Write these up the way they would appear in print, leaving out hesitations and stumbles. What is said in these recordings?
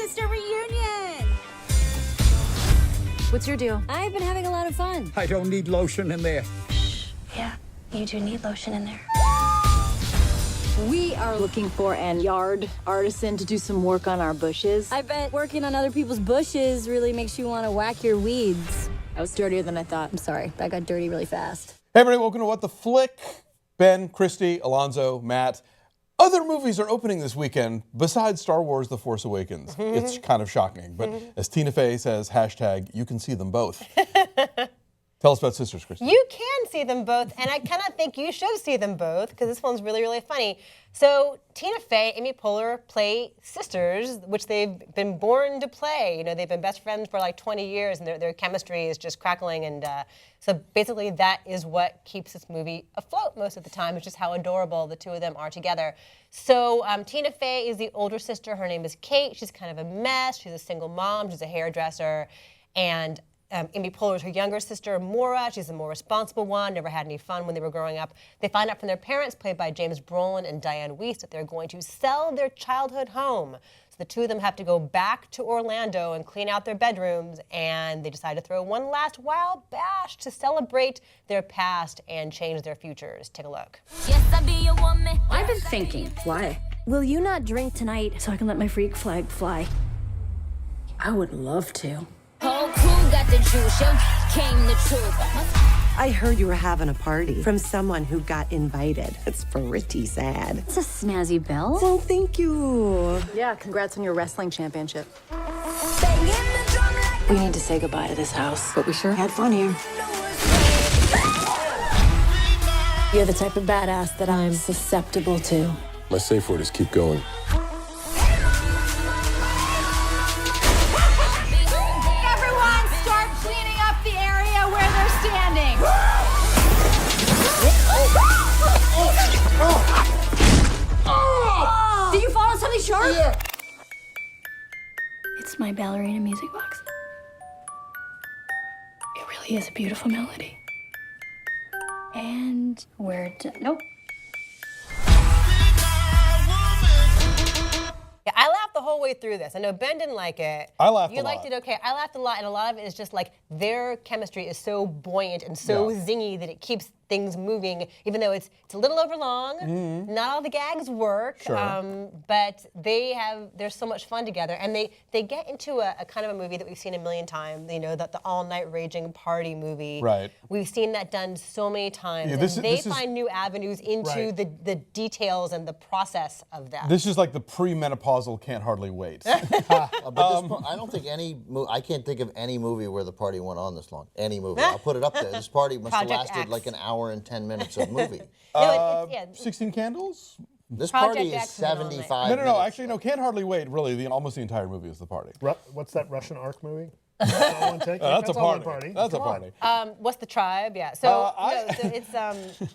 sister reunion! What's your deal? I've been having a lot of fun. I don't need lotion in there. Yeah, you do need lotion in there. We are looking for an yard artisan to do some work on our bushes. I bet working on other people's bushes really makes you want to whack your weeds. That was dirtier than I thought. I'm sorry, that got dirty really fast. Hey everybody, welcome to What the Flick. Ben, Christy, Alonzo, Matt. Other movies are opening this weekend besides Star Wars The Force Awakens. It's kind of shocking, but as Tina Fey says, hashtag, you can see them both. Tell us about Sisters, Christy. You can see them both, and I kind of think you should see them both because this one's really, really funny. So Tina Fey, Amy Poehler play sisters, which they've been born to play. You know, they've been best friends for like 20 years, and their chemistry is just crackling. And so basically that is what keeps this movie afloat most of the time, is just how adorable the two of them are together. So Tina Fey is the older sister. Her name is Kate. She's kind of a mess. She's a single mom. She's a hairdresser. And Amy Poehler is her younger sister, Maura. She's the more responsible one, never had any fun when they were growing up. They find out from their parents, played by James Brolin and Diane Wiest, that they're going to sell their childhood home. So the two of them have to go back to Orlando and clean out their bedrooms, and they decide to throw one last wild bash to celebrate their past and change their futures. Take a look. Yes, I be a woman. I've been thinking, why? Will you not drink tonight so I can let my freak flag fly? I would love to. Whole crew got the juice, yo, came the truth. I heard you were having a party from someone who got invited. It's pretty sad. It's a snazzy bell. Well, thank you. Yeah, congrats on your wrestling championship. We need to say goodbye to this house, but we sure had fun here. You're the type of badass that I'm susceptible to. My safe word is keep going. Everyone, start cleaning up the area where they're standing. Did you fall on something sharp? Yeah. It's my ballerina music box. It really is a beautiful melody. And we're done. Nope. Yeah, I laughed the whole way through this. I know Ben didn't like it. I laughed a You lot. liked it okay. I laughed a lot, and a lot of it is just like their chemistry is so buoyant and so zingy that it keeps things moving, even though it's a little overlong. Not all the gags work, but they're so much fun together, and they get into a kind of a movie that we've seen a million times. You know, the all-night raging party movie. Right. We've seen that done so many times. Yeah, and this they is- find new avenues into the details and the process of that. This is like the premenopausal can't hardly wait. I don't think I can't think of any movie where the party went on this long. Any movie. I'll put it up there. This party must have Project lasted X. like an hour and 10 minutes of movie. No, yeah. 16 Candles? This Project party is X is an all-night. 75 No, minutes. actually, no, Can't Hardly Wait, really, almost the entire movie is the party. What's that Russian Ark movie? That's all one take? That's a all one party. That's a Come on. party. What's the tribe? Yeah. So, I- it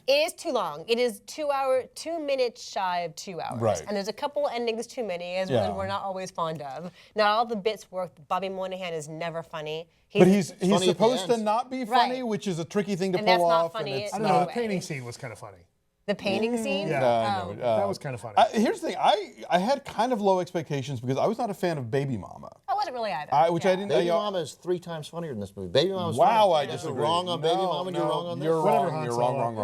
is too long. It is 2 minutes shy of 2 hours. Right. And there's a couple endings too many, as Yeah. we're not always fond of. Not all the bits work. Bobby Moynihan is never funny. But he's funny at the supposed to end. not be funny, Right. which is a tricky thing to And pull that's not off. funny. And it's I don't know, not. the painting scene was kind of funny. The painting scene? Yeah. I know. That was kind of funny. Here's the thing. I had kind of low expectations because I was not a fan of Baby Mama. I wasn't really either. I Yeah. didn't. Baby Mama is 3 times funnier than this movie. Baby Mama's Wow, funny. I disagree. You're wrong on Baby No, Mama, and you're no, wrong on this. You're Whatever, wrong. Han You're Solo. wrong.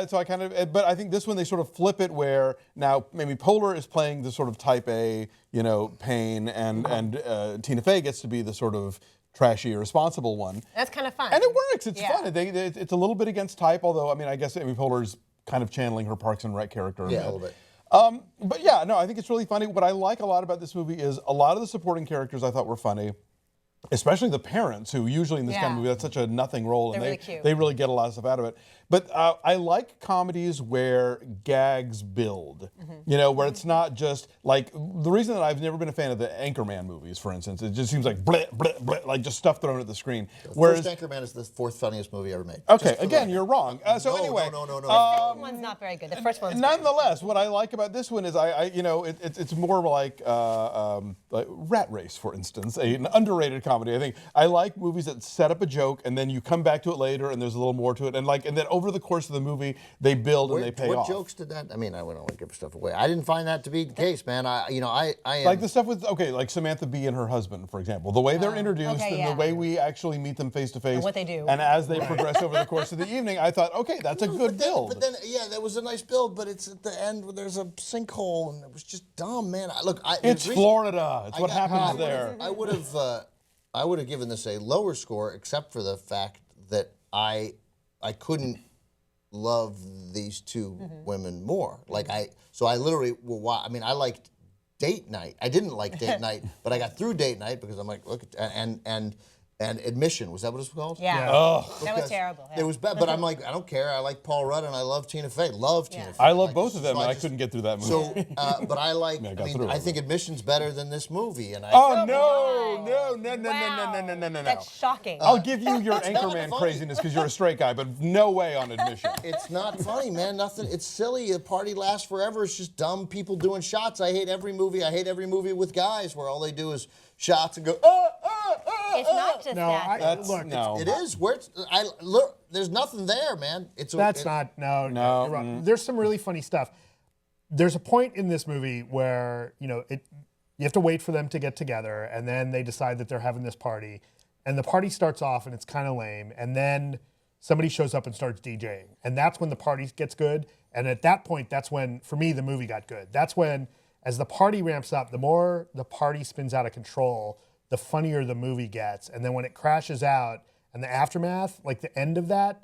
So I kind of, but I think this one they sort of flip it where now maybe Poehler is playing the sort of type A, pain, and Tina Fey gets to be the sort of trashy, irresponsible one. That's kind of fun. And it works. It's Yeah. fun. It's a little bit against type, although I guess Amy Poehler's kind of channeling her Parks and Rec character. Yeah, a little bit. But yeah, no, I think it's really funny. What I like a lot about this movie is a lot of the supporting characters I thought were funny, especially the parents, who usually in this kind of Yeah. movie, that's such a nothing role, and They're really cute. they really get a lot of stuff out of it. But I like comedies where gags build, where it's not just like, the reason that I've never been a fan of the Anchorman movies, for instance, it just seems like bleh, bleh, bleh, like just stuff thrown at the screen. First Anchorman is the 4th funniest movie ever made. Okay, Just for again, the- you're wrong. So No, anyway. no. The second one's not very good. The first one's good. Nonetheless, what I like about this one is it's more like Rat Race, for instance, an underrated comedy. I think I like movies that set up a joke and then you come back to it later and there's a little more to it, and then over the course of the movie, they build and they pay what off. jokes did that? I mean, I don't want to give stuff away. I didn't find that to be the case, man. I am, Like the stuff with, like Samantha Bee and her husband, for example. The way they're introduced okay, and yeah. the way we actually meet them face to face. And what they do. And as they progress over the course of the evening, I thought, okay, that's a good build. But then, yeah, that was a nice build, but it's at the end where there's a sinkhole, and it was just dumb, man. It's Florida. It's what happens there. I would have given this a lower score, except for the fact that I couldn't love these two women more. So I literally I liked Date Night. I didn't like Date Night, but I got through Date Night because I'm like, look, and Admission, was that what it was called? Yeah. Oh. That was terrible. Yeah. It was bad, but I'm like, I don't care. I like Paul Rudd and I love Tina Fey. Tina Fey. I love both of them, and I couldn't get through that movie. So, but I like. I think Admission's better than this movie, and no. That's shocking. I'll give you your Anchorman craziness because you're a straight guy, but no way on Admission. It's not funny, man. Nothing. It's silly. The party lasts forever. It's just dumb people doing shots. I hate every movie. I hate every movie with guys where all they do is shots and go. It's not just that. Look, No. It is. Look. There's nothing there, man. You're wrong. There's some really funny stuff. There's a point in this movie where you have to wait for them to get together, and then they decide that they're having this party, and the party starts off and it's kind of lame, and then somebody shows up and starts DJing, and that's when the party gets good. And at that point, that's when, for me, the movie got good. That's when, as the party ramps up, the more the party spins out of control, the funnier the movie gets. And then when it crashes out and the aftermath, like the end of that,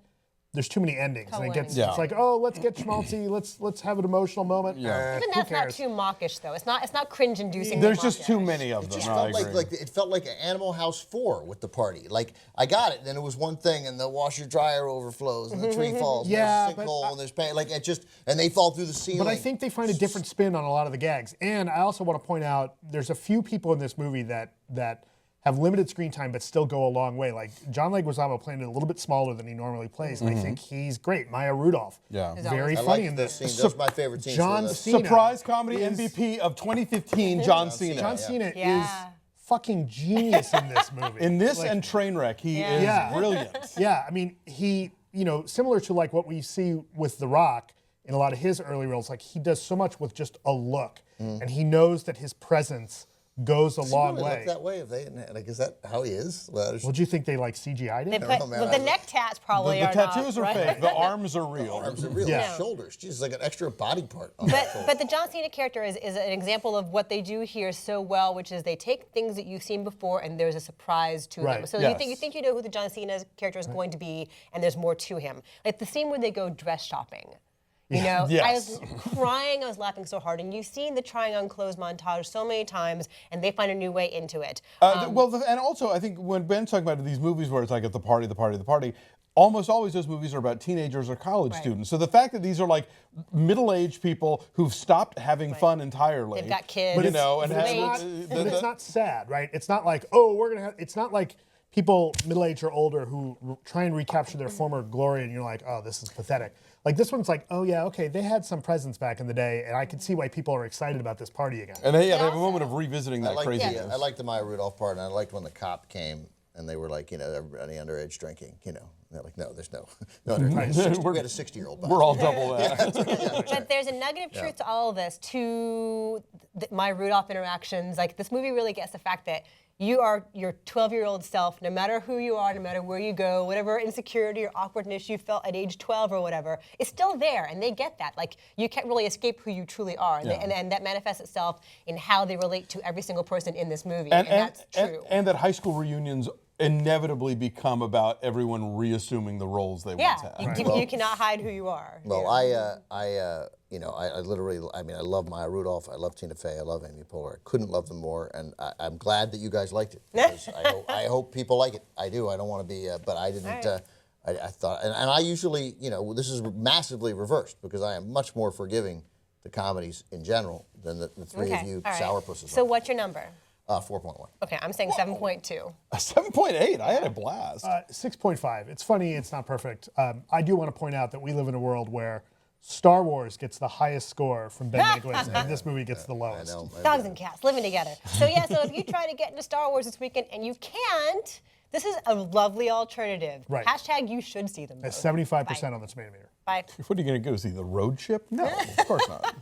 there's too many endings. And it gets, it's like, oh, let's get schmaltzy, let's have an emotional moment. Yeah. Even that's not too mawkish, though. It's not cringe-inducing. There's just too many of them. It I felt agree. like it felt like Animal House 4 with the party. Like I got it, and then it was one thing, and the washer dryer overflows, and the tree falls, and there's a sinkhole, and there's pain. Like it just, and they fall through the ceiling. But I think they find a different spin on a lot of the gags. And I also want to point out, there's a few people in this movie that have limited screen time but still go a long way. Like John Leguizamo playing it a little bit smaller than he normally plays, and I think he's great. Maya Rudolph, very funny in this. Scene. Those are my favorite scenes. John Cena, surprise comedy MVP of 2015, John Cena. John Cena is fucking genius in this movie. In this and Trainwreck, he is brilliant. Yeah, I mean, he, similar to like what we see with The Rock in a lot of his early roles, like he does so much with just a look, and he knows that his presence goes a long way. Look that way? Is that how he is? Well, do you think they like CGI'd it? The neck tats probably The are tattoos not, are right? fake. The arms are real. The arms are real. Yeah. The shoulders. Jeez, like an extra body part. On But the John Cena character is an example of what they do here so well, which is they take things that you've seen before and there's a surprise to them. So you think you know who the John Cena character is going to be, and there's more to him. Like the scene where they go dress shopping. I was crying, I was laughing so hard. And you've seen the trying on clothes montage so many times, and they find a new way into it. And also, I think when Ben's talking about these movies where it's like at the party, almost always those movies are about teenagers or college students. So the fact that these are like middle-aged people who've stopped having fun entirely. They've got kids. But it's not sad, right? It's not like, it's not like people middle-aged or older who try and recapture their former glory and you're like, oh, this is pathetic. Like this one's like, oh yeah, okay, they had some presents back in the day, and I can see why people are excited about this party again. And they have a moment of revisiting that craziness. I liked the Maya Rudolph part, and I liked when the cop came and they were like, everybody underage drinking, And they're like, no, there's no underage. We had a 60-year-old. We're all double that. But there's a nugget of truth to all of this, to Maya Rudolph interactions. Like this movie really gets the fact that you are your 12-year-old self, no matter who you are, no matter where you go, whatever insecurity or awkwardness you felt at age 12 or whatever, is still there, and they get that. Like, you can't really escape who you truly are, and that manifests itself in how they relate to every single person in this movie, and that's true. And that high school reunions inevitabely become about everyone reassuming the roles they once had. You cannot hide who you are. Well, I literally, I love Maya Rudolph, I love Tina Fey, I love Amy Poehler. I couldn't love them more, and I'm glad that you guys liked it. Because I hope people like it. I do. I don't want to be, but I didn't. Right. I thought, and I usually, this is massively reversed because I am much more forgiving to comedies in general than the three of you sourpusses. So what's your number? 4.1. Okay, I'm saying 7.2. 7.8. I had a blast. 6.5. It's funny. It's not perfect. I do want to point out that we live in a world where Star Wars gets the highest score from Ben Nicholas, and this movie gets the lowest. Dogs and cats living together. So if you try to get into Star Wars this weekend and you can't This is a lovely alternative. Right. Hashtag you should see them both. At 75% on the tomato meter. Bye. What are you going to go see the road ship? No, of course not.